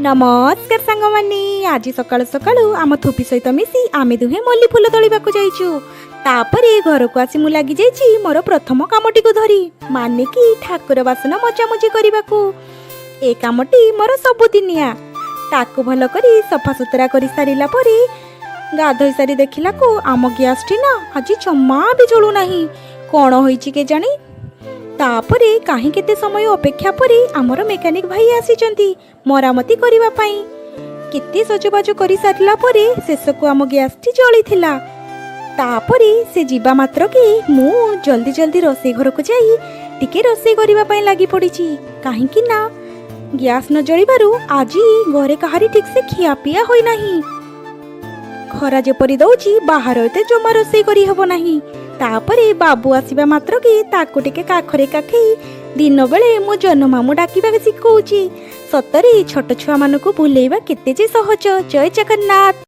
नमस्कार सांग माने आज सकाळु सकाळु आम थोपी सहित मिसी आमे दुहे मल्ली फूल तोलिबाकु जाइछु। तापरे घर को आसी मु लागि जाइछि मोर प्रथम कामटी को धरी माने कि ठाकुर बासन मचामुची करिबाकु। ए कामटी मोर सबुदिनिया ताकु भल करी सफा सुतरा करि सारिला परे गाधोई सारी देखिला को आम गैस टी ना आज जम्मा भी जळु नाही। कोन होईछि के जानी। तापरे काहे केते समय अपेक्षा परे आमर मेकानिक भाई आसीचंती मरामती करिवा पई। केते सजबाजो करि सारला परे शेष को आम गैस टी जळी थिला। तापरे से जीवा मात्र के मु जल्दी जल्दी रोसे घर को जाई टिके रोसे करिवा पई लागि पड़िछि। काहे कि ना गैस न जळिबारु आजी घरे कहारी ठीक से खिया पिया होई नाही। खरा जेपरी दउछि बाहर एते जमा रोसे करि हबो नाही। तापरे बाबू आसीबा मात्र के ताको टिके काखरे काखई दिन बेले मो जन्मामु डाकिबा शिखौछि। सतरे छोट छुआ मानको भुलेइबा केते जे सहज। जय जगन्नाथ।